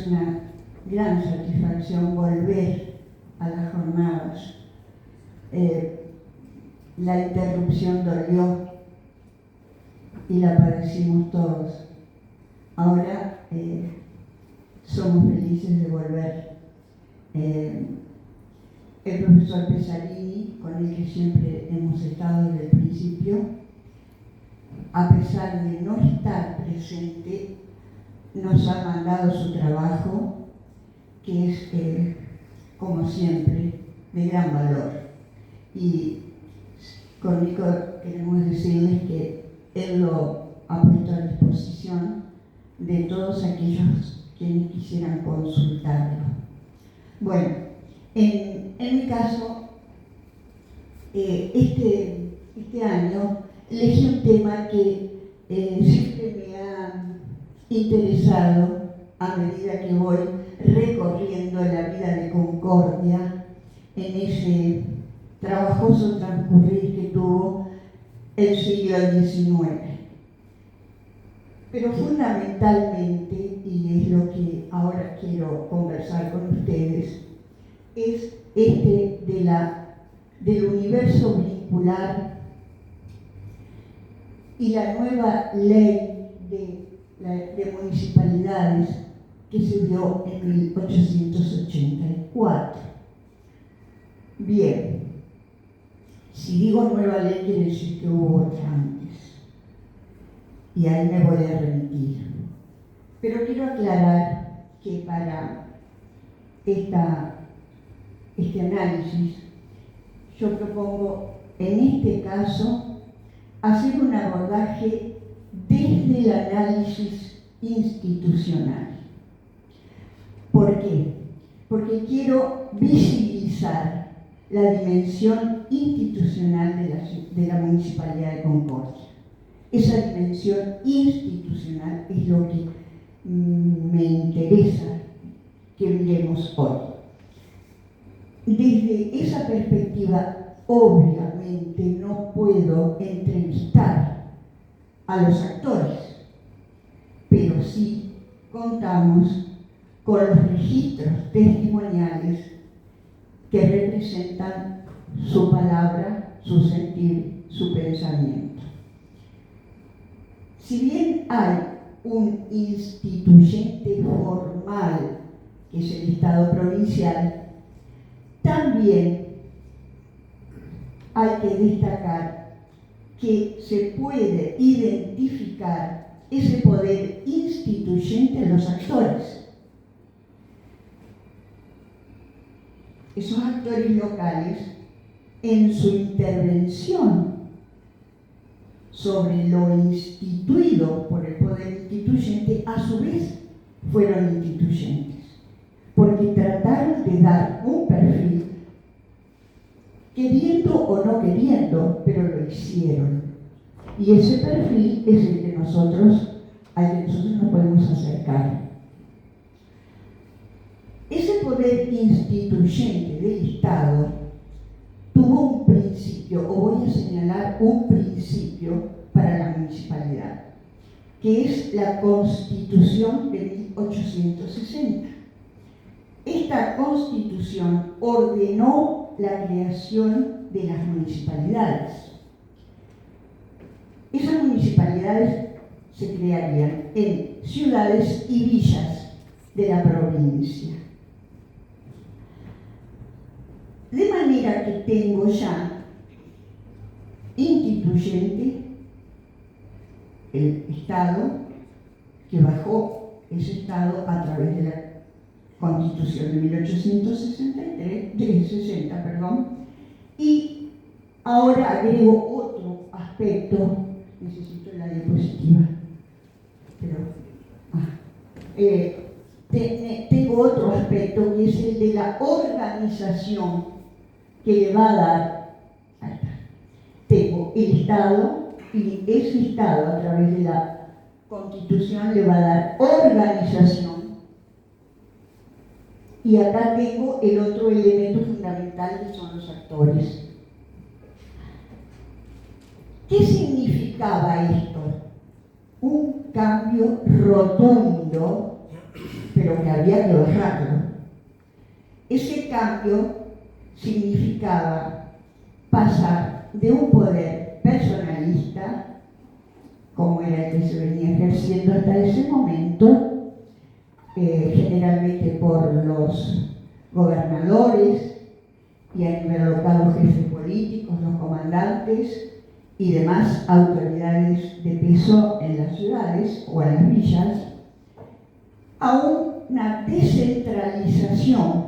es una gran satisfacción volver a las jornadas. La interrupción dolió y la padecimos todos. Ahora somos felices de volver. El profesor Pesarini, con el que siempre hemos estado desde el principio, a pesar de no estar presente, nos ha mandado su trabajo, que es, como siempre, de gran valor. Y con Nico queremos decirles que él lo ha puesto a disposición de todos aquellos quienes quisieran consultarlo. Bueno, en mi caso, este año elegí un tema que siempre me ha interesado a medida que voy recorriendo la vida de Concordia en ese trabajoso transcurrir que tuvo el siglo XIX. Pero fundamentalmente, y es lo que ahora quiero conversar con ustedes, es del universo vincular y la nueva ley de municipalidades que se dio en 1884. Bien, si digo nueva ley quiere decir que hubo otra antes, y ahí me voy a remitir. Pero quiero aclarar que para este análisis yo propongo, en este caso, hacer un abordaje desde el análisis institucional. ¿Por qué? Porque quiero visibilizar la dimensión institucional de la Municipalidad de Concordia. Esa dimensión institucional es lo que me interesa que miremos hoy. Desde esa perspectiva, obviamente no puedo entrevistar a los actores, pero sí contamos con los registros testimoniales que representan su palabra, su sentir, su pensamiento. Si bien hay un instituyente formal, que es el Estado provincial, también hay que destacar que se puede identificar ese poder instituyente en los actores. Esos actores locales, en su intervención sobre lo instituido por el poder instituyente, a su vez fueron instituyentes, porque trataron de dar un perfil, queriendo o no queriendo, pero lo hicieron. Y ese perfil es el que al que nosotros nos podemos acercar. Ese poder instituyente del Estado tuvo un principio, o voy a señalar un principio para la municipalidad, que es la Constitución de 1860. Esta Constitución ordenó la creación de las municipalidades. Esas municipalidades se crearían en ciudades y villas de la provincia. De manera que tengo ya instituyente el Estado, que bajó ese Estado a través de la Constitución de 1860, y ahora agrego otro aspecto. Necesito la diapositiva, tengo otro aspecto, que es el de la organización que le va a dar. Tengo el Estado, y ese Estado a través de la Constitución le va a dar organización. Y acá tengo el otro elemento fundamental, que son los actores. ¿Qué significaba esto? Un cambio rotundo, pero que había que bajarlo. Ese cambio significaba pasar de un poder personalista, como era el que se venía ejerciendo hasta ese momento, generalmente por los gobernadores y a nivel local los jefes políticos, los comandantes y demás autoridades de peso en las ciudades o en las villas, a una descentralización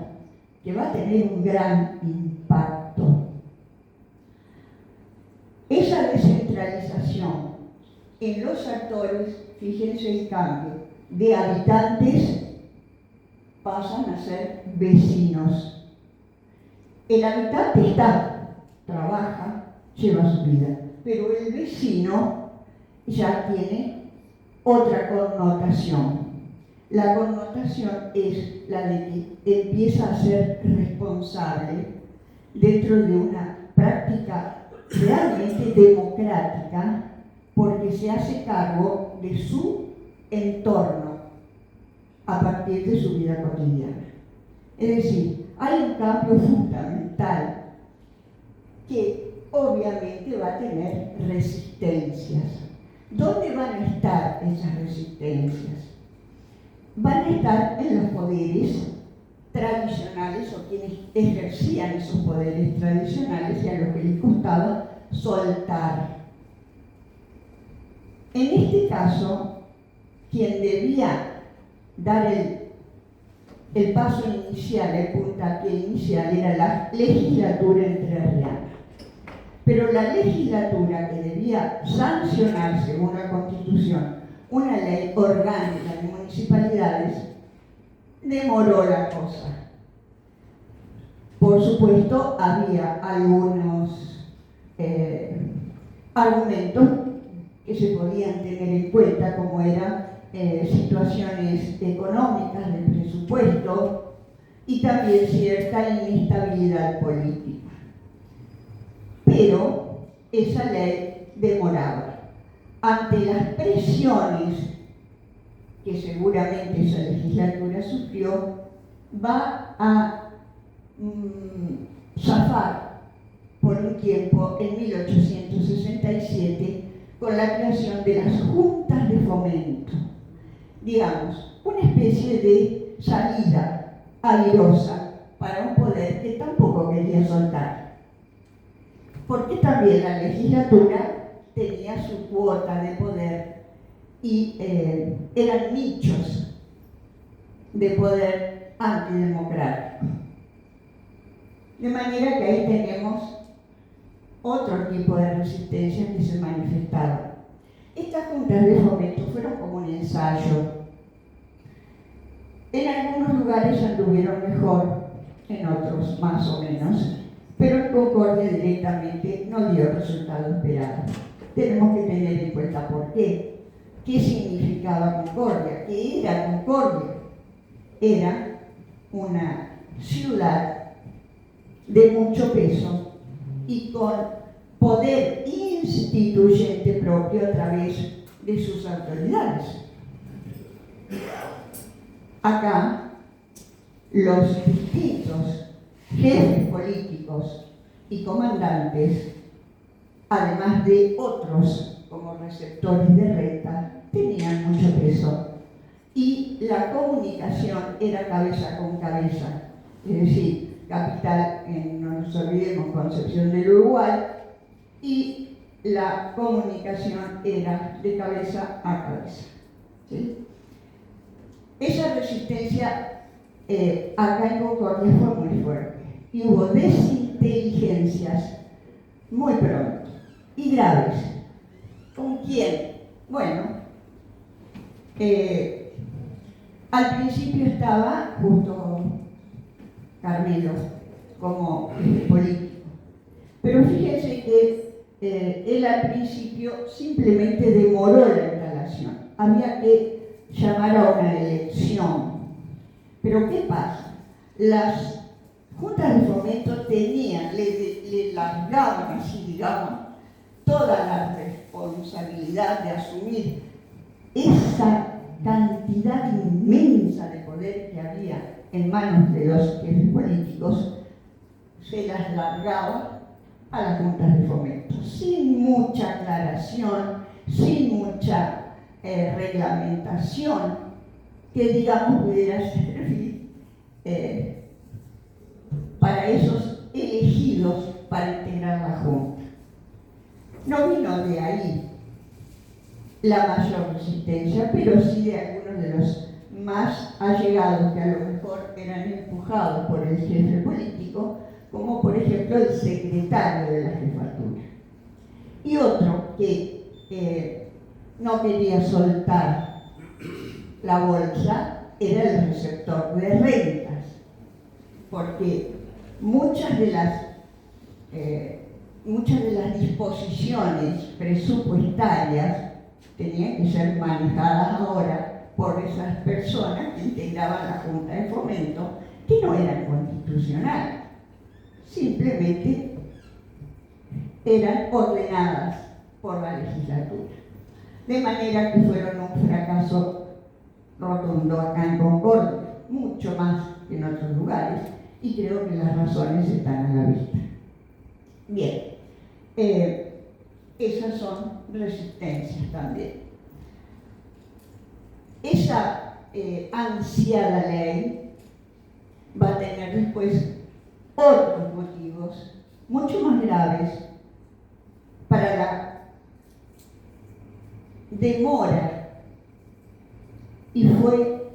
que va a tener un gran impacto. Esa descentralización en los actores, fíjense el cambio, de habitantes pasan a ser vecinos. El habitante trabaja, lleva su vida, pero el vecino ya tiene otra connotación. La connotación es la de que empieza a ser responsable dentro de una práctica realmente democrática, porque se hace cargo de su entorno a partir de su vida cotidiana. Es decir, hay un cambio fundamental que obviamente va a tener resistencias. ¿Dónde van a estar esas resistencias? Van a estar en los poderes tradicionales o quienes ejercían esos poderes tradicionales y a los que les costaba soltar. En este caso, quien debía dar el paso inicial, el puntapié inicial, era la legislatura entrerriana. Pero la legislatura, que debía sancionar, según la Constitución, una ley orgánica de municipalidades, demoró la cosa. Por supuesto, había algunos argumentos que se podían tener en cuenta, como eran situaciones económicas del presupuesto y también cierta inestabilidad política. Pero esa ley demoraba. Ante las presiones que seguramente esa legislatura sufrió, va a zafar por un tiempo en 1867 con la creación de las juntas de fomento. Digamos, una especie de salida airosa para un poder que tampoco quería soltar. Porque también la legislatura tenía su cuota de poder y eran nichos de poder antidemocrático. De manera que ahí tenemos otro tipo de resistencia que se manifestaba. Estas juntas de fomento fueron como un ensayo. En algunos lugares anduvieron mejor, en otros más o menos, pero en Concordia directamente no dio el resultado esperado. Tenemos que tener en cuenta por qué. ¿Qué significaba Concordia? ¿Qué era Concordia? Era una ciudad de mucho peso y con poder instituyente propio a través de sus autoridades. Acá, los distintos jefes políticos y comandantes, además de otros como receptores de renta, tenían mucho peso. Y la comunicación era cabeza con cabeza, es decir, capital, no nos olvidemos, Concepción del Uruguay, y la comunicación era de cabeza a cabeza. ¿Sí? Esa resistencia acá en Concordia fue muy fuerte y hubo desinteligencias muy pronto y graves. ¿Con quién? Bueno, al principio estaba justo Carmelo como político, pero fíjense que él al principio simplemente demoró la instalación. Había que llamar a una elección. Pero ¿qué pasa? Las juntas de fomento tenían, le largaban así, digamos, toda la responsabilidad de asumir esa cantidad inmensa de poder que había en manos de los jefes políticos, se las largaba a las juntas de fomento, sin mucha aclaración, sin mucha reglamentación que, digamos, pudiera servir para esos elegidos para integrar la Junta. No vino de ahí la mayor resistencia, pero sí de algunos de los más allegados, que a lo mejor eran empujados por el jefe político, como por ejemplo el secretario de la jefatura. Y otro que no quería soltar la bolsa era el receptor de rentas, porque muchas de las disposiciones presupuestarias tenían que ser manejadas ahora por esas personas que integraban la Junta de Fomento, que no eran constitucionales, simplemente eran ordenadas por la legislatura. De manera que fueron un fracaso rotundo acá en Concordia, mucho más que en otros lugares, y creo que las razones están a la vista. Bien, esas son resistencias también. Esa ansiada ley va a tener después otros motivos mucho más graves para la demora, y fue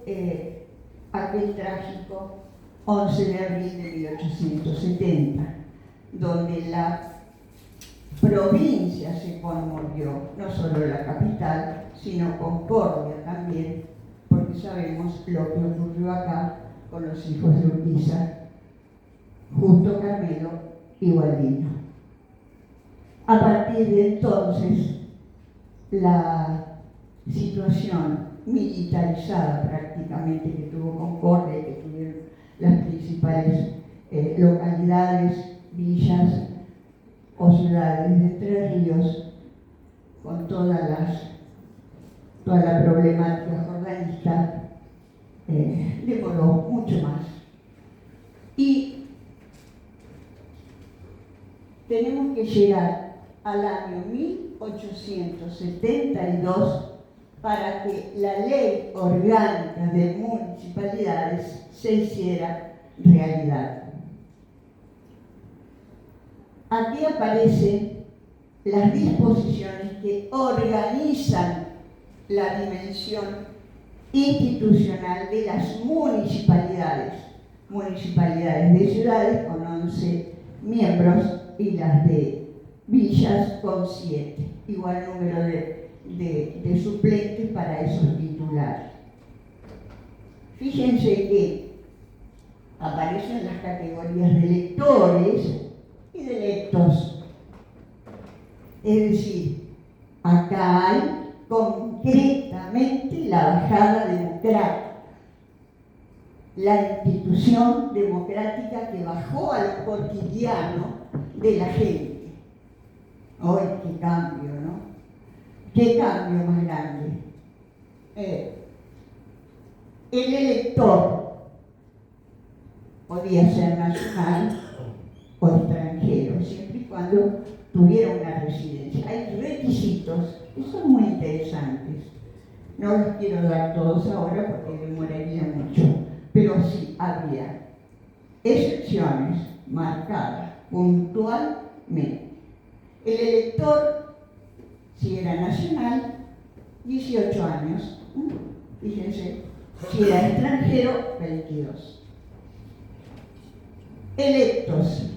aquel trágico 11 de abril de 1870, donde la provincia se conmovió, no solo la capital, sino Concordia también, porque sabemos lo que ocurrió acá con los hijos de Urquiza, Justo, Carmelo y Gualdino. A partir de entonces, la situación militarizada prácticamente que tuvo Concordia y que tuvieron las principales localidades, villas o ciudades de Entre Ríos, con toda la problemática jordanista, demoró mucho más. Y tenemos que llegar al año 1872 para que la ley orgánica de municipalidades se hiciera realidad. Aquí aparecen las disposiciones que organizan la dimensión institucional de las municipalidades de ciudades con 11 miembros y las de villas con 7, igual número de suplentes para esos titulares. Fíjense que aparecen las categorías de electores y de electos. Es decir, acá hay concretamente la bajada democrática, la institución democrática que bajó a lo cotidiano de la gente. ¡Ay, qué cambio!, ¿no? ¡Qué cambio más grande! El elector podía ser nacional o extranjero, siempre y cuando tuviera una residencia. Hay requisitos que son muy interesantes. No los quiero dar todos ahora porque demoraría mucho, pero sí había excepciones marcadas puntualmente. El elector, si era nacional, 18 años, fíjense, si era extranjero, 22. Electos,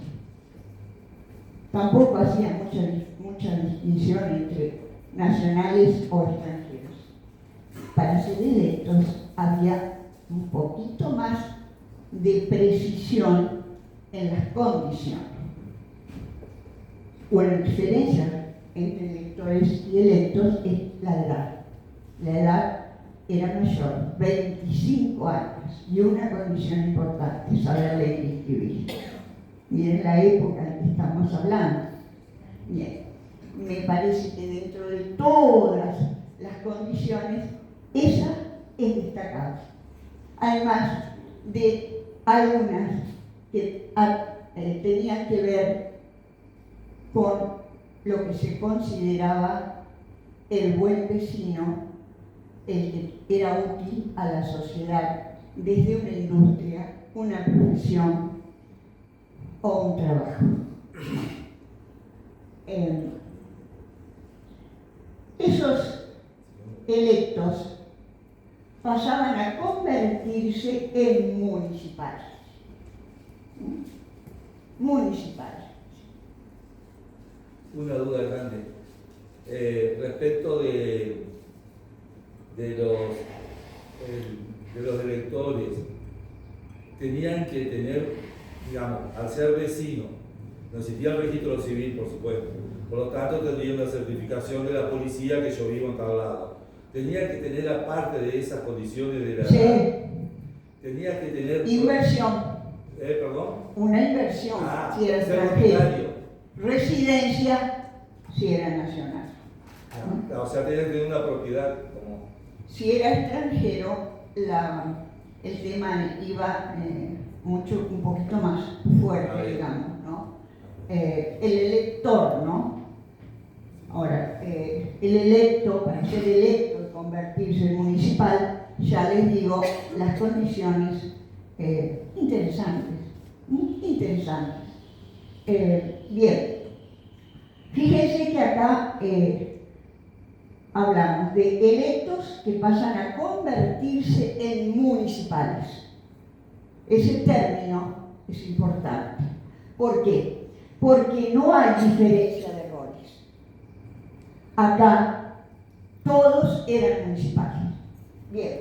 tampoco hacía mucha distinción entre nacionales o extranjeros. Para ser electos había un poquito más de precisión en las condiciones. Una diferencia entre electores y electos es la edad. La edad era mayor, 25 años, y una condición importante, saber leer y escribir. Miren la época en que estamos hablando. Bien, me parece que dentro de todas las condiciones, esa es destacable. Además de algunas que tenían que ver con lo que se consideraba el buen vecino, el que era útil a la sociedad desde una industria, una profesión o un trabajo. Esos electos pasaban a convertirse en municipales. Municipales. Una duda grande. Respecto de los electores, tenían que tener, digamos, al ser vecinos, no existía el registro civil, por supuesto, por lo tanto tendría una certificación de la policía que yo vivo en tal lado. Tenía que tener, aparte de esas condiciones de la edad, tenía que tener... Inversión. ¿Perdón? Una inversión, si era extranjero. Residencia, si era nacional. O sea, tenía que tener una propiedad como... Si era extranjero, el tema iba un poquito más fuerte, digamos, ¿no? El elector, ¿no? Ahora, el electo, para ser electo y convertirse en municipal, ya les digo las condiciones interesantes, muy interesantes. Bien, fíjense que acá hablamos de electos que pasan a convertirse en municipales. Ese término es importante. ¿Por qué? Porque no hay diferencia de roles. Acá todos eran municipales. Bien.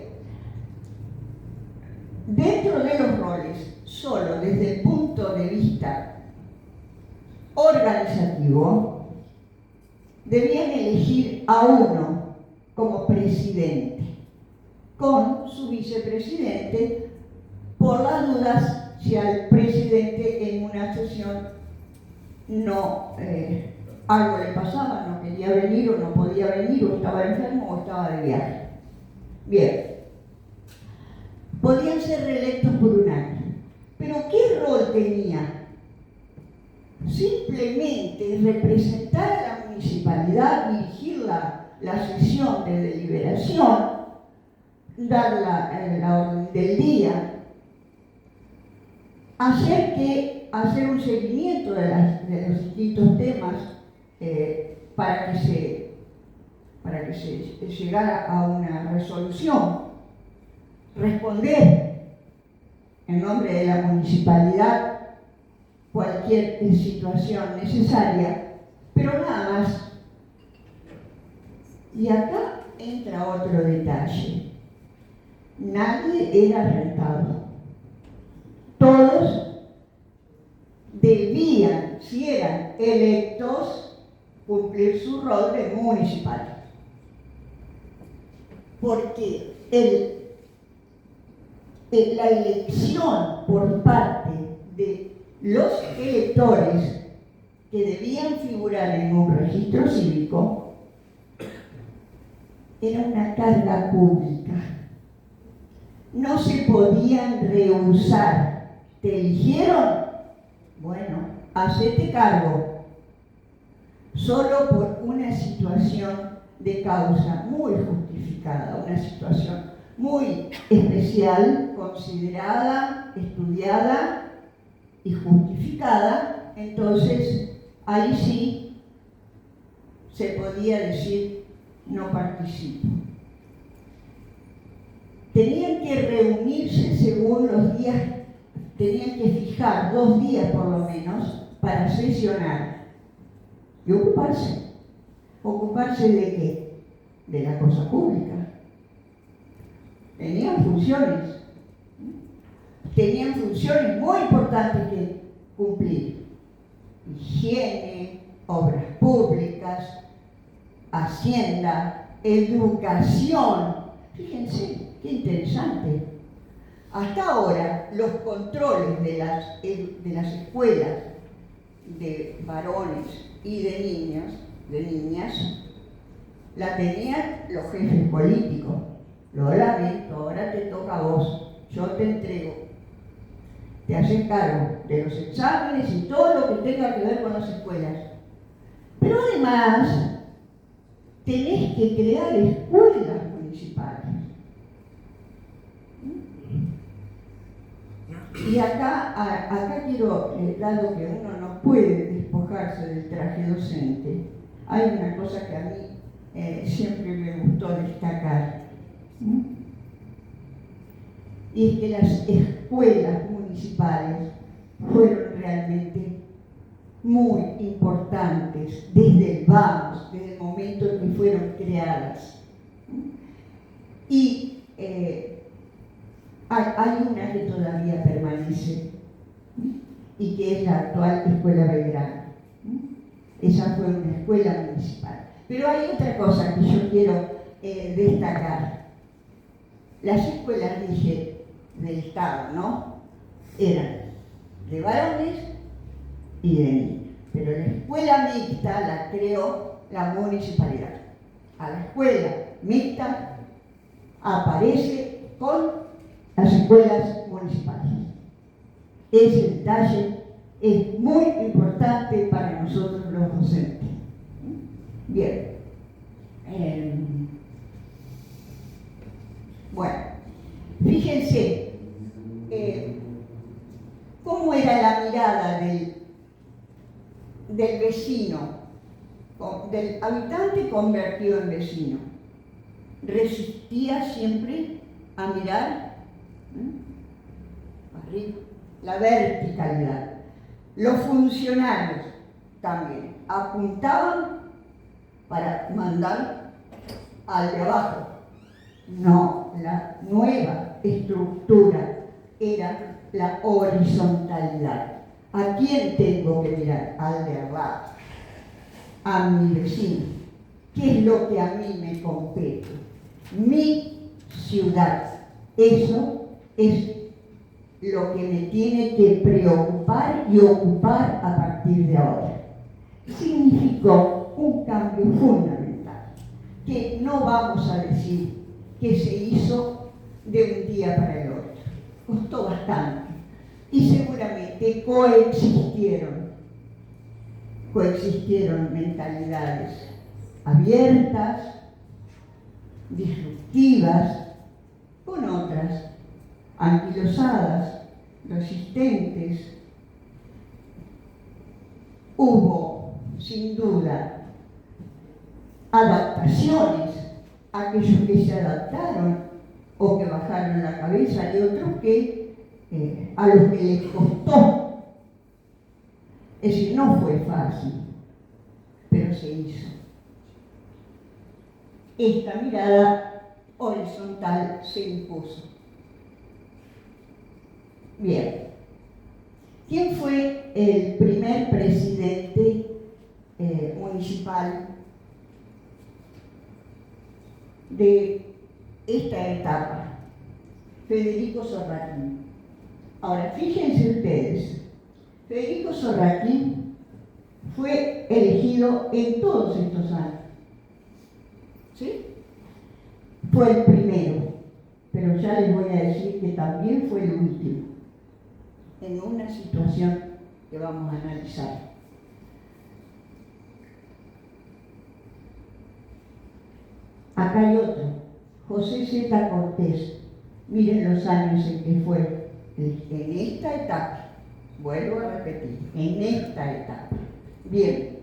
Dentro de los roles, solo desde el punto de vista organizativo, debían elegir a uno como presidente, con su vicepresidente, por las dudas si al presidente en una sesión algo le pasaba, no quería venir o no podía venir, o estaba enfermo o estaba de viaje. Bien. Podían ser reelectos por un año. Pero ¿qué rol tenía? Simplemente representar a la municipalidad, dirigir la sesión de deliberación, dar la orden del día, hacer un seguimiento de los distintos temas para que se llegara a una resolución, responder en nombre de la municipalidad cualquier situación necesaria, pero nada más. Y acá entra otro detalle. Nadie era rentado. Todos debían, si eran electos, cumplir su rol de municipal. Porque la elección por parte de los electores que debían figurar en un registro cívico era una carga pública. No se podían rehusar. ¿Te eligieron? Bueno, hacete cargo. Solo por una situación de causa muy justificada, una situación muy especial, considerada, estudiada y justificada, entonces ahí sí se podía decir no participo. Tenían que reunirse según los días, tenían que fijar 2 días por lo menos para sesionar y ocuparse. ¿Ocuparse de qué? De la cosa pública. Tenían funciones muy importantes que cumplir. Higiene, obras públicas, hacienda, educación. Fíjense, qué interesante. Hasta ahora, los controles de las escuelas de varones y de niñas, la tenían los jefes políticos. lo lamento, ahora te toca a vos, yo te entrego. Te haces cargo de los exámenes y todo lo que tenga que ver con las escuelas. Pero además, tenés que crear escuelas municipales. Y acá quiero, dado que uno no puede despojarse del traje docente, hay una cosa que a mí siempre me gustó destacar. Y es que las escuelas municipales fueron realmente muy importantes desde el vamos, desde el momento en que fueron creadas. Y hay una que todavía permanece y que es la actual Escuela Belgrano. Esa fue una escuela municipal. Pero hay otra cosa que yo quiero destacar. Las escuelas, dije, del Estado, ¿no? Eran de varones y de niñas. Pero la escuela mixta la creó la municipalidad. A la escuela mixta aparece con las escuelas municipales. Ese detalle es muy importante para nosotros los docentes. Bien. Bueno, fíjense cómo era la mirada del vecino, del habitante convertido en vecino. Resistía siempre a mirar arriba, la verticalidad. Los funcionarios también apuntaban para mandar al de abajo. No, la nueva estructura era la horizontalidad. ¿A quién tengo que mirar? Al de abajo, a mi vecino. ¿Qué es lo que a mí me compete? Mi ciudad. Eso es lo que me tiene que preocupar y ocupar a partir de ahora. Significó un cambio fundamental, que no vamos a decir que se hizo de un día para el otro. Costó bastante y seguramente coexistieron mentalidades abiertas, disruptivas, con otras anquilosadas, resistentes. Hubo, sin duda, adaptaciones, aquellos que se adaptaron o que bajaron la cabeza y otros que a los que les costó. Es decir, no fue fácil, pero se hizo. Esta mirada horizontal se impuso. Bien. ¿Quién fue el primer presidente municipal de esta etapa? Federico Sorraquín. Ahora, fíjense ustedes, Federico Sorraquín fue elegido en todos estos años. ¿Sí? Fue el primero, pero ya les voy a decir que también fue el último, en una situación que vamos a analizar. Acá hay otro, José Z. Cortés. Miren los años en que fue, en esta etapa, vuelvo a repetir, en esta etapa. Bien.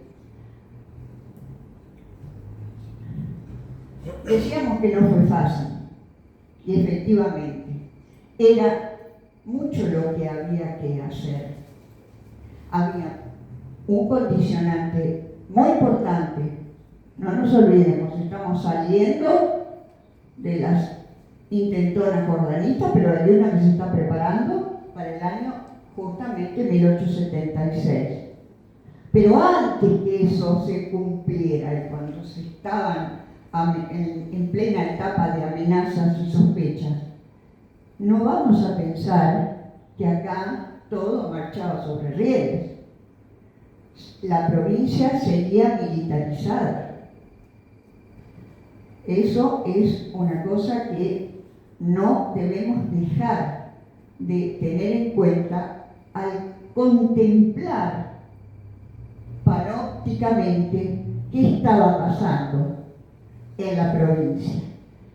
Decíamos que no fue fácil, y efectivamente, era mucho lo que había que hacer. Había un condicionante muy importante. No nos olvidemos, estamos saliendo de las intentonas jordanistas, pero hay una que se está preparando para el año justamente 1876. Pero antes que eso se cumpliera, y cuando se estaban en plena etapa de amenazas y sospechas, no vamos a pensar que acá todo marchaba sobre rieles. La provincia sería militarizada. Eso es una cosa que no debemos dejar de tener en cuenta al contemplar panópticamente qué estaba pasando en la provincia.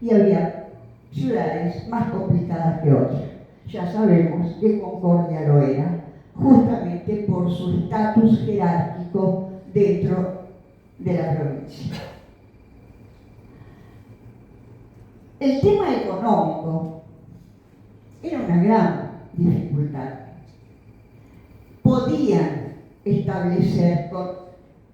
Y había ciudades más complicadas que otras. Ya sabemos que Concordia lo era, justamente por su estatus jerárquico dentro de la provincia. El tema económico era una gran dificultad. Podían establecer con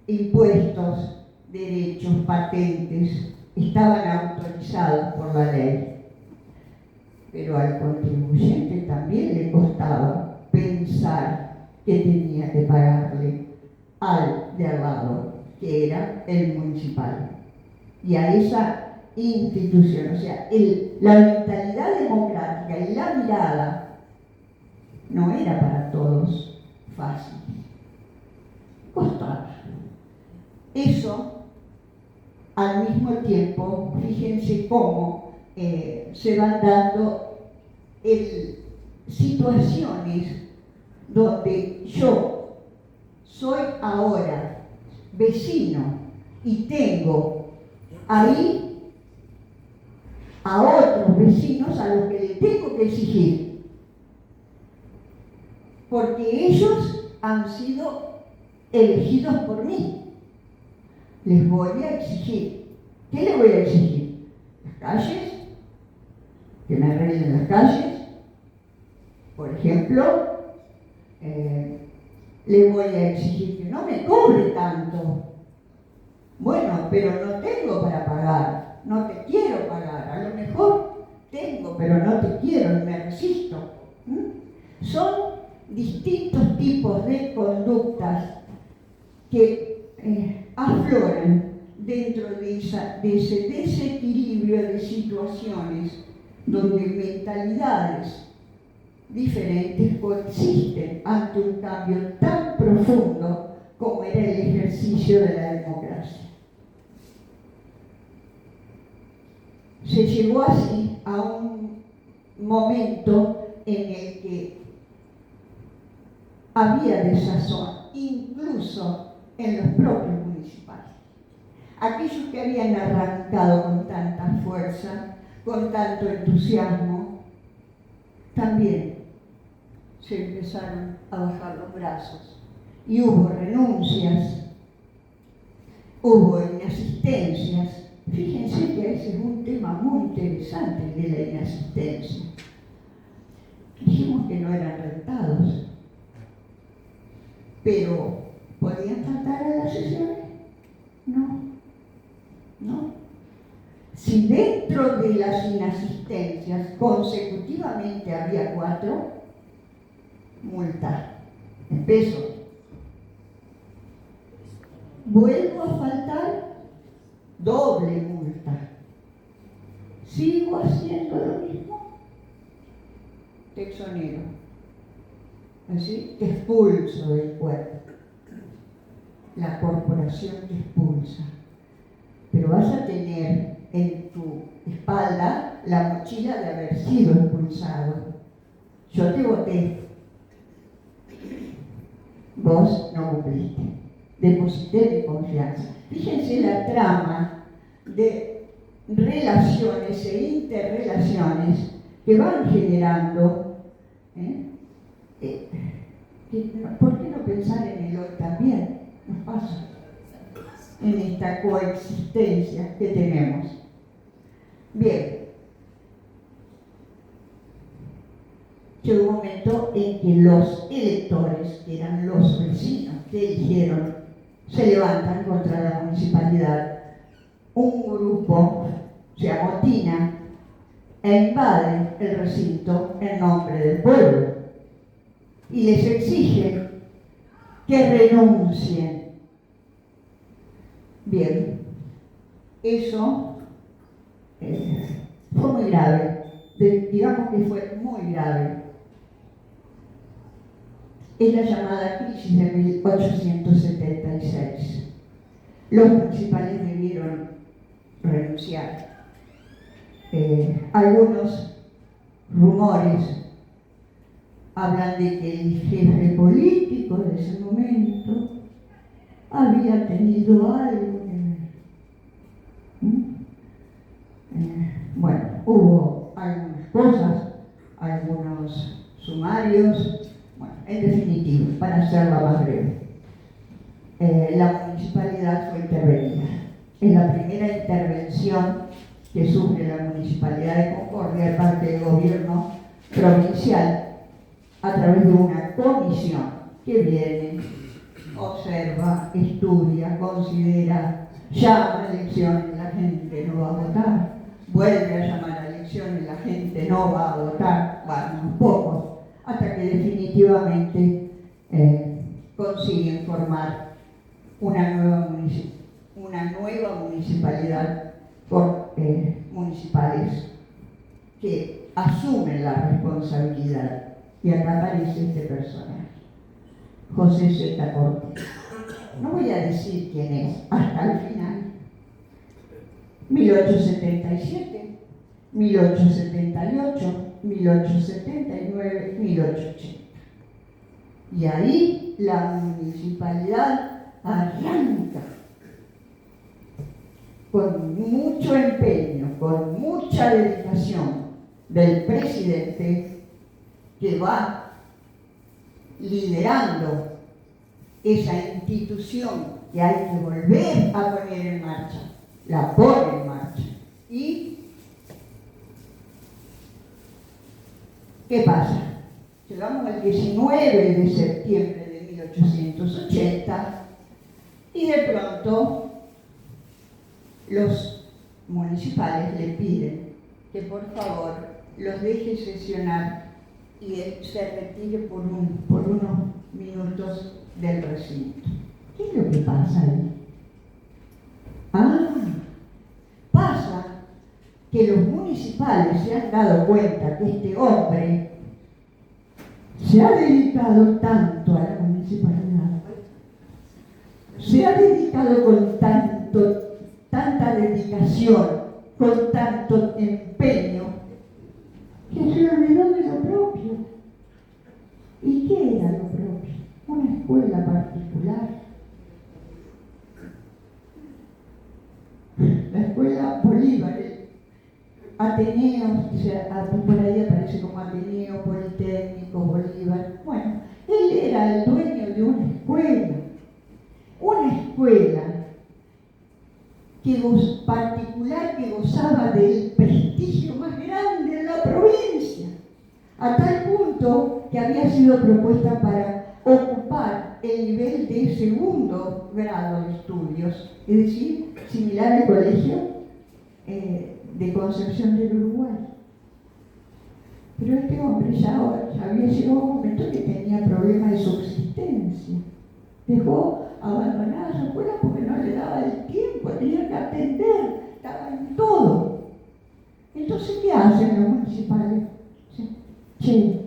impuestos, derechos, patentes, estaban autorizados por la ley, pero al contribuyente también le costaba pensar que tenía que pagarle al de al lado, que era el municipal, y a esa institución. O sea, la mentalidad democrática y la mirada no era para todos fácil. Costaba. Eso, al mismo tiempo, fíjense cómo se van dando situaciones donde yo soy ahora vecino y tengo ahí a otros vecinos a los que le tengo que exigir, porque ellos han sido elegidos por mí. Les voy a exigir. ¿Qué les voy a exigir? Las calles, que me arreglen las calles, por ejemplo. Les voy a exigir que no me cobre tanto. Bueno, pero no tengo para pagar, no te quiero pagar. A lo mejor tengo, pero no te quiero y me resisto. Son distintos tipos de conductas que afloran dentro de ese desequilibrio de situaciones donde mentalidades diferentes coexisten ante un cambio tan profundo como era el ejercicio de la democracia. Se llegó así a un momento en el que había desazón, incluso en los propios municipales. Aquellos que habían arrancado con tanta fuerza, con tanto entusiasmo, también se empezaron a bajar los brazos y hubo renuncias, hubo inasistencias. Fíjense que ese es un tema muy interesante, el de la inasistencia. Dijimos que no eran rentados, pero ¿podían faltar a las sesiones? No. Si dentro de las inasistencias consecutivamente había 4, multa en pesos. Vuelvo a faltar, doble multa. ¿Sigo haciendo lo mismo? Te exonero. Así, te expulso del cuerpo. La corporación te expulsa. Pero vas a tener en tu espalda la mochila de haber sido expulsado. Yo te voté. Vos no cumpliste. Deposité mi confianza. Fíjense la trama de relaciones e interrelaciones que van generando. ¿Por qué no pensar en el hoy también? Nos pasa en esta coexistencia que tenemos. Bien. Llegó un momento en que los electores, que eran los vecinos que eligieron, se levantan contra la municipalidad. Un grupo se amotina e invade el recinto en nombre del pueblo y les exige que renuncien. Bien, eso fue muy grave, digamos que fue muy grave. Es la llamada crisis de 1876. Los municipales debieron renunciar. algunos rumores hablan de que el jefe político de ese momento había tenido algo que ver. Bueno, hubo algunas cosas, algunos sumarios. Bueno, en definitiva, para hacerla más breve, la municipalidad fue intervenida. Es la primera intervención que sufre la Municipalidad de Concordia de parte del gobierno provincial a través de una comisión que viene, observa, estudia, considera, llama a elecciones, la gente no va a votar, vuelve a llamar a elecciones, la gente no va a votar, van unos pocos, hasta que definitivamente consiguen formar una nueva municipalidad con municipales que asumen la responsabilidad. Y acá aparece este personaje, José Z. Cortés. No voy a decir quién es hasta el final. 1877, 1878, 1879, 1880. Y ahí la municipalidad arranca con mucho empeño, con mucha dedicación del presidente, que va liderando esa institución que hay que volver a poner en marcha, la pone en marcha. ¿Y qué pasa? Llegamos al 19 de septiembre de 1880 y de pronto los municipales le piden que por favor los deje sesionar y él se retire por unos minutos del recinto. ¿Qué es lo que pasa ahí? Pasa que los municipales se han dado cuenta que este hombre se ha dedicado tanto a la municipalidad, se ha dedicado con tanta dedicación, con tanto empeño, que se olvidó de lo propio. ¿Y qué era lo propio? Una escuela particular. La escuela Bolívar, Ateneo, o sea, por ahí aparece como Ateneo, Politécnico, Bolívar. Bueno, él era el dueño de una escuela particular que gozaba del prestigio más grande de la provincia, a tal punto que había sido propuesta para ocupar el nivel de segundo grado de estudios, es decir, similar al colegio de Concepción del Uruguay. Pero este hombre ya había llegado a un momento que tenía problemas de subsistencia. Dejó abandonada su escuela porque no le daba el tiempo, tenía que atender, estaba en todo. Entonces, ¿qué hacen los municipales? Che,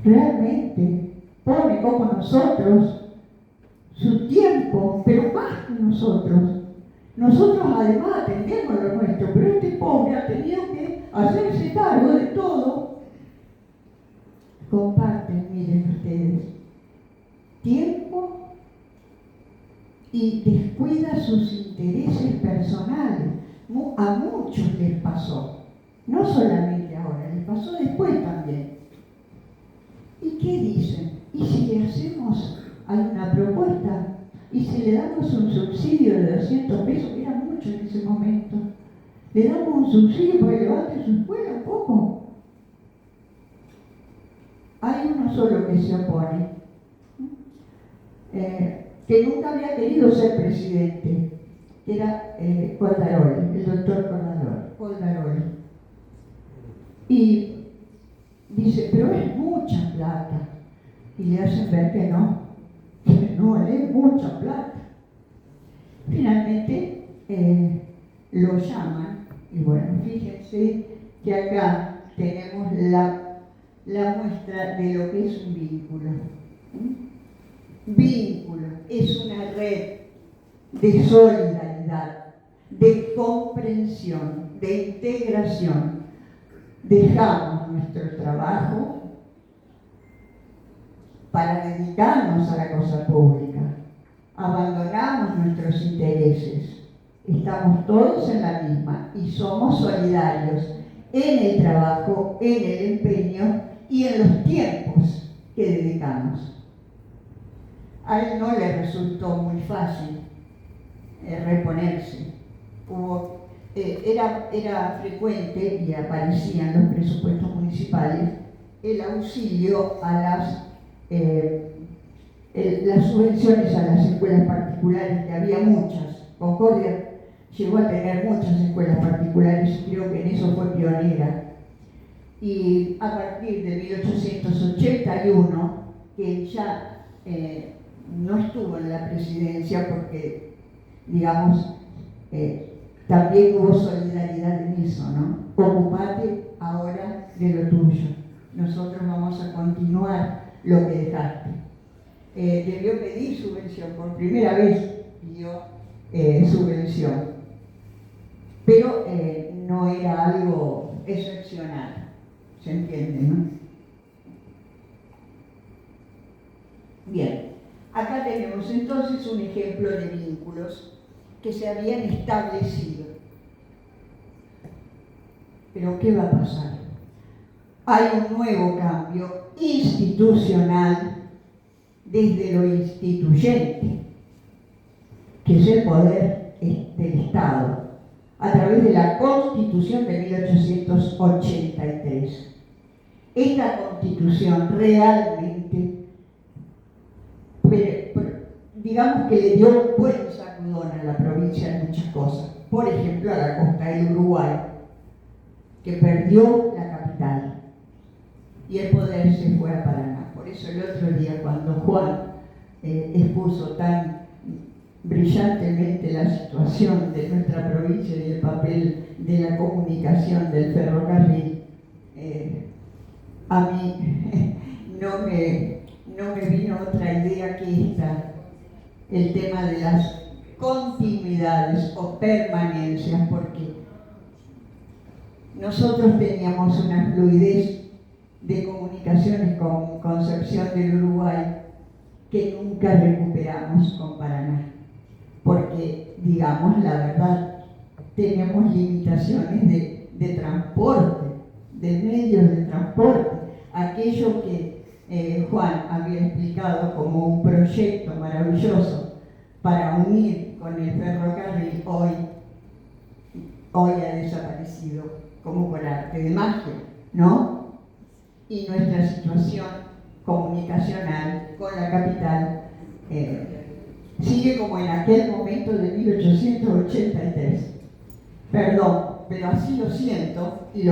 realmente pone como nosotros su tiempo, pero más que nosotros. Nosotros además atendemos lo nuestro, pero este pobre ha tenido que hacerse cargo de todo. Comparten, miren ustedes, tiempo y descuida sus intereses personales. A muchos les pasó, no solamente ahora, les pasó después también. ¿Y qué dicen? ¿Y si le hacemos alguna propuesta? ¿Y si le damos un subsidio de 200 pesos, que era mucho en ese momento? ¿Le damos un subsidio para que levante su escuela un poco? Hay uno solo que se opone, que nunca había querido ser presidente, que era Coldaroli, el doctor Coldaroli. Y dice, pero es mucha plata. Y le hacen ver que no es mucha plata. Finalmente lo llaman, y bueno, fíjense que acá tenemos la muestra de lo que es un vínculo. Vínculo es una red de solidaridad. de comprensión, de integración. Dejamos nuestro trabajo para dedicarnos a la cosa pública. Abandonamos nuestros intereses. Estamos todos en la misma y somos solidarios en el trabajo, en el empeño y en los tiempos que dedicamos. A él no le resultó muy fácil reponerse. Era frecuente y aparecía en los presupuestos municipales el auxilio a las subvenciones a las escuelas particulares, que había muchas. Concordia llegó a tener muchas escuelas particulares y creo que en eso fue pionera. Y a partir de 1881, que ya no estuvo en la presidencia porque, digamos, también hubo solidaridad en eso, ¿no? Ocupate ahora de lo tuyo. Nosotros vamos a continuar lo que dejaste. Debió pedir subvención, por primera vez pidió subvención, pero no era algo excepcional, ¿se entiende, no? Bien, acá tenemos entonces un ejemplo de vínculos que se habían establecido. Pero ¿qué va a pasar? Hay un nuevo cambio institucional desde lo instituyente, que es el poder del Estado, a través de la Constitución de 1883. Esta Constitución realmente, digamos que le dio buen sacudón a la provincia en muchas cosas. Por ejemplo, a la costa del Uruguay, que perdió la capital y el poder se fue a Paraná. Por eso el otro día, cuando Juan expuso tan brillantemente la situación de nuestra provincia y el papel de la comunicación del ferrocarril, a mí no me vino otra idea que esta, el tema de las continuidades o permanencias, porque nosotros teníamos una fluidez de comunicaciones con Concepción del Uruguay que nunca recuperamos con Paraná, porque, digamos la verdad, tenemos limitaciones de transporte, de medios de transporte. Aquello que Juan había explicado como un proyecto maravilloso para unir con el ferrocarril, hoy ha desaparecido, como por arte de magia, ¿no? Y nuestra situación comunicacional con la capital sigue como en aquel momento de 1883. Perdón, pero así lo siento y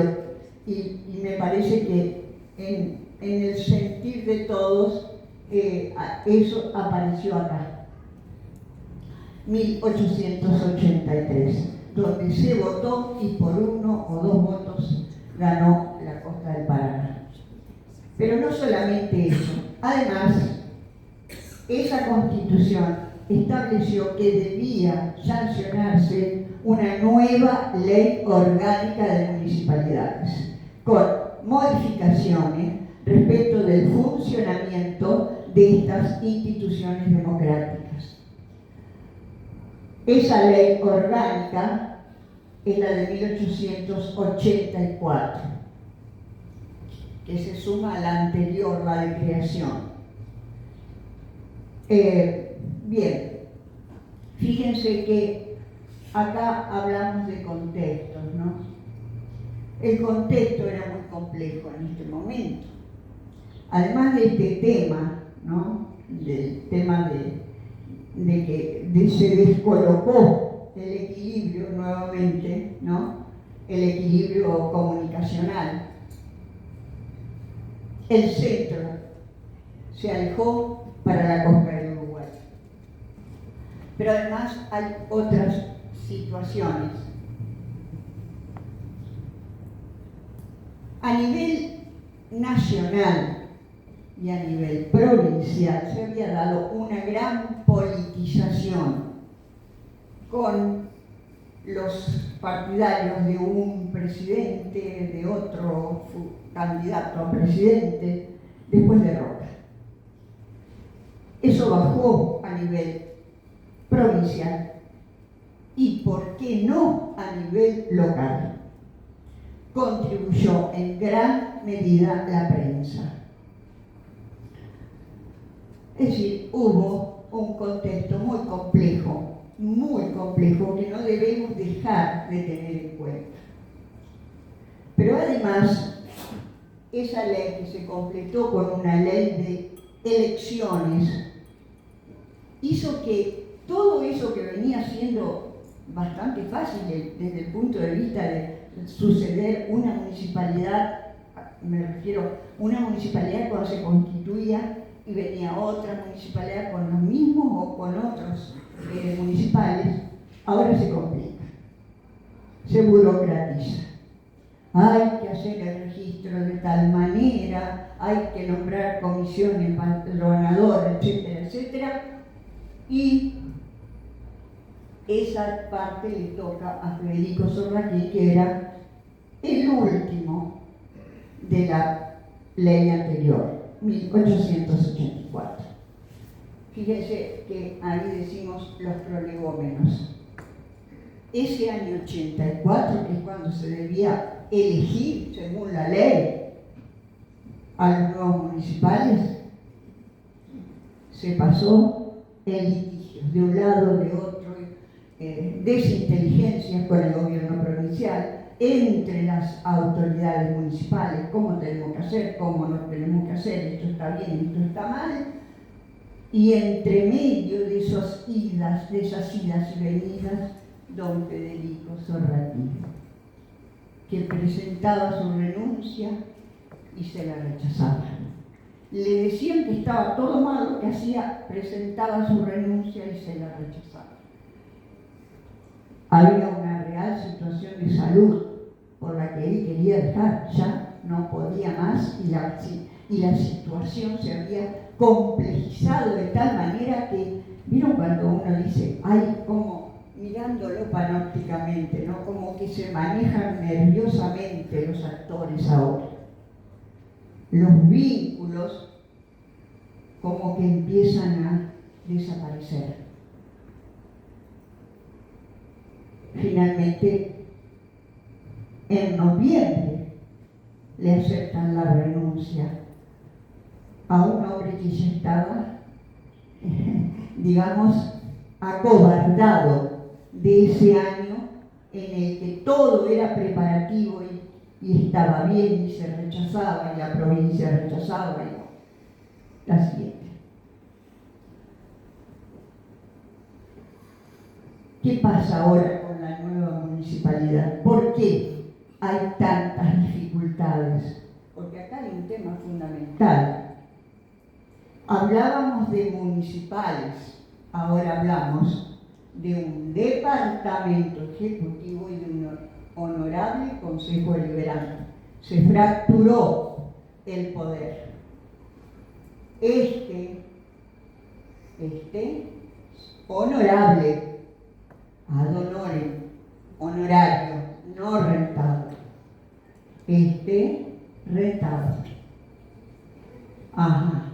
me parece que en el sentir de todos eso apareció acá. 1883, donde se votó y por 1 o 2 votos ganó la costa del Paraná. Pero no solamente eso, además, esa Constitución estableció que debía sancionarse una nueva ley orgánica de municipalidades, con modificaciones respecto del funcionamiento de estas instituciones democráticas. Esa ley orgánica es la de 1884, que se suma a la anterior, la de creación. Bien, fíjense que acá hablamos de contextos, ¿no? El contexto era muy complejo en este momento. Además de este tema, ¿no? Del tema de que se descolocó el equilibrio nuevamente, ¿no? El equilibrio comunicacional. El centro se alejó para la costa del Uruguay. Pero además hay otras situaciones. A nivel nacional y a nivel provincial se había dado una gran politización con los partidarios de un presidente, de otro candidato a presidente, después derrota. Eso bajó a nivel provincial y, ¿por qué no, a nivel local? Contribuyó en gran medida la prensa. Es decir, hubo un contexto muy complejo que no debemos dejar de tener en cuenta. Pero además, esa ley que se completó con una ley de elecciones hizo que todo eso que venía siendo bastante fácil desde el punto de vista de suceder una municipalidad, me refiero a una municipalidad cuando se constituía y venía otra municipalidad con los mismos o con otros municipales, ahora se complica, se burocratiza. Hay que hacer el registro de tal manera, hay que nombrar comisiones, empadronador, etcétera, etcétera, y esa parte le toca a Federico Sorraquí, que era el último de la ley anterior, 1884. Fíjense que ahí decimos los prolegómenos. Ese año 84, que es cuando se debía elegir, según la ley, a los nuevos municipales, se pasó en litigios, de un lado, de otro, desinteligencias con el gobierno provincial, entre las autoridades municipales, cómo tenemos que hacer, cómo no tenemos que hacer, esto está bien, esto está mal, y entre medio de esas idas y venidas, don Federico Sorraquí, que presentaba su renuncia y se la rechazaba. Le decían que estaba todo mal lo que hacía, presentaba su renuncia y se la rechazaba. Había una real situación de salud por la que él quería dejar, ya no podía más, y la situación se había complejizado de tal manera que, ¿vieron cuando uno dice, ay, como mirándolo panópticamente, ¿no? Como que se manejan nerviosamente los actores ahora? Los vínculos como que empiezan a desaparecer. Finalmente, en noviembre le aceptan la renuncia a un hombre que ya estaba, digamos, acobardado de ese año en el que todo era preparativo y estaba bien y se rechazaba y la provincia rechazaba y la siguiente. ¿Qué pasa ahora con la nueva municipalidad? ¿Por qué hay tantas dificultades? Porque acá hay un tema fundamental. Hablábamos de municipales, ahora hablamos de un departamento ejecutivo y de un honorable consejo deliberante. Se fracturó el poder. Este honorable, ad honorem, honorario, no rentado. Rentado. Ajá.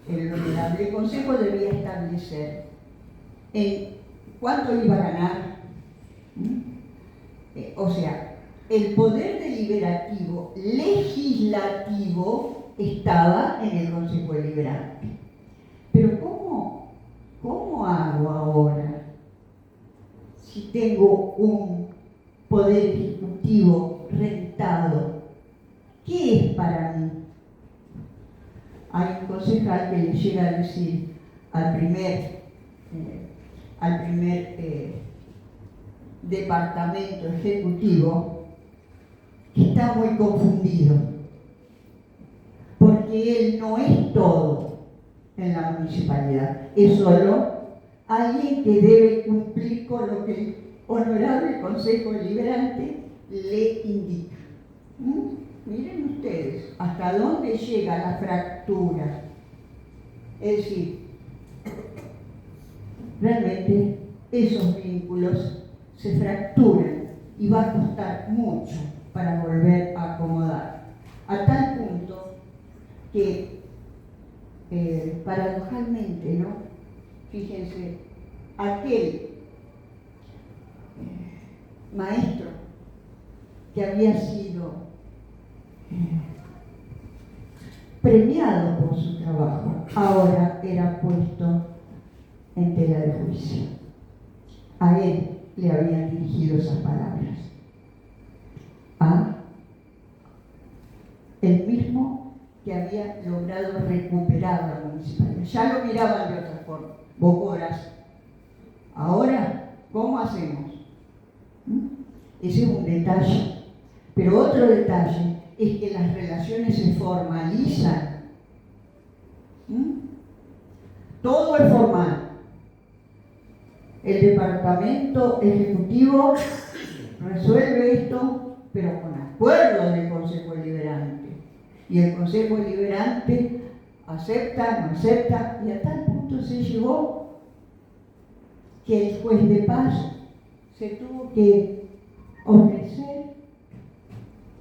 El honorable consejo debía establecer en cuánto iba a ganar. O sea, el poder deliberativo, legislativo, estaba en el Consejo Deliberante. Pero ¿cómo hago ahora si tengo un poder ejecutivo rentado? ¿Qué es para mí? Hay un concejal que le llega a decir al primer departamento ejecutivo que está muy confundido, porque él no es todo en la municipalidad, es solo alguien que debe cumplir con lo que el honorable Consejo Deliberante le indica. Miren ustedes hasta dónde llega la fractura. Es decir, realmente esos vínculos se fracturan y va a costar mucho para volver a acomodar. A tal punto que, paradojalmente, ¿no? Fíjense, aquel maestro que había sido premiado por su trabajo, ahora era puesto en tela de juicio. A él le habían dirigido esas palabras. A el mismo que había logrado recuperar la municipalidad. Ya lo miraban de otra forma. Bocoras. Ahora, ¿cómo hacemos? Ese es un detalle. Pero otro detalle es que las relaciones se formalizan. Todo es formal. El departamento ejecutivo resuelve esto, pero con acuerdo del Consejo Deliberante. Y el Consejo Deliberante acepta, no acepta, y a tal punto se llegó que el juez de paz se tuvo que ofrecer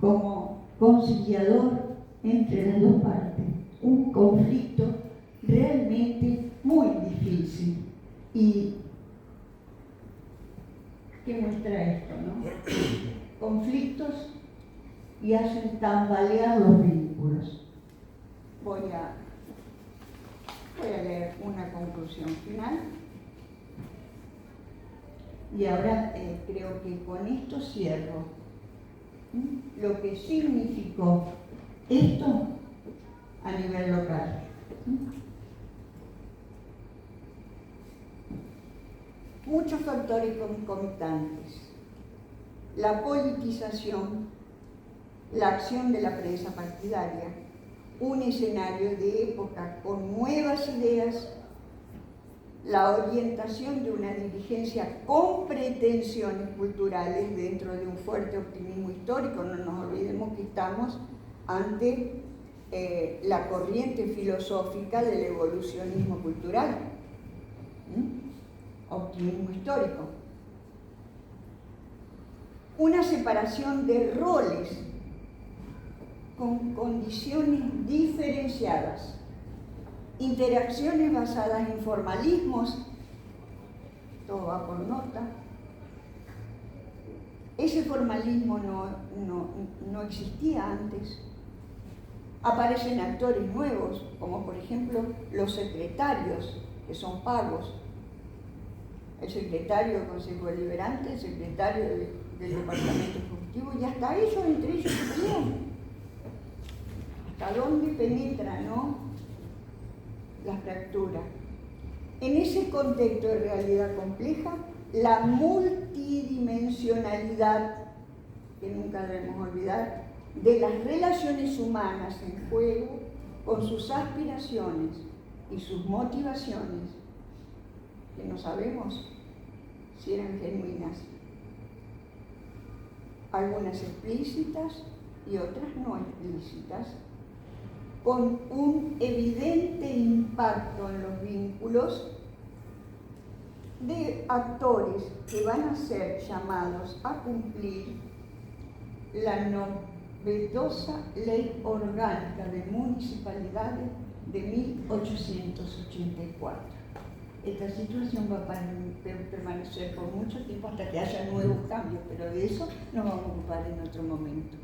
como conciliador entre las dos partes. Un conflicto realmente muy difícil. ¿Y qué muestra esto, no? Conflictos y hacen tambalear los vínculos. Voy a leer una conclusión final. Y ahora creo que con esto cierro lo que significó esto a nivel local. Muchos factores concomitantes. La politización, la acción de la prensa partidaria, un escenario de época con nuevas ideas, la orientación de una dirigencia con pretensiones culturales dentro de un fuerte optimismo histórico. No nos olvidemos que estamos ante la corriente filosófica del evolucionismo cultural. Optimismo histórico. Una separación de roles con condiciones diferenciadas. Interacciones basadas en formalismos, todo va por nota. Ese formalismo no existía antes. Aparecen actores nuevos, como por ejemplo los secretarios, que son pagos. El secretario del Consejo Deliberante, el secretario del Departamento Ejecutivo, y hasta ellos, entre ellos también. ¿Hasta dónde penetra, no?, la fractura? En ese contexto de realidad compleja, la multidimensionalidad, que nunca debemos olvidar, de las relaciones humanas en juego, con sus aspiraciones y sus motivaciones, que no sabemos si eran genuinas, algunas explícitas y otras no explícitas, con un evidente impacto en los vínculos de actores que van a ser llamados a cumplir la novedosa Ley Orgánica de Municipalidades de 1884. Esta situación va a permanecer por mucho tiempo hasta que haya nuevos cambios, pero de eso nos vamos a ocupar en otro momento.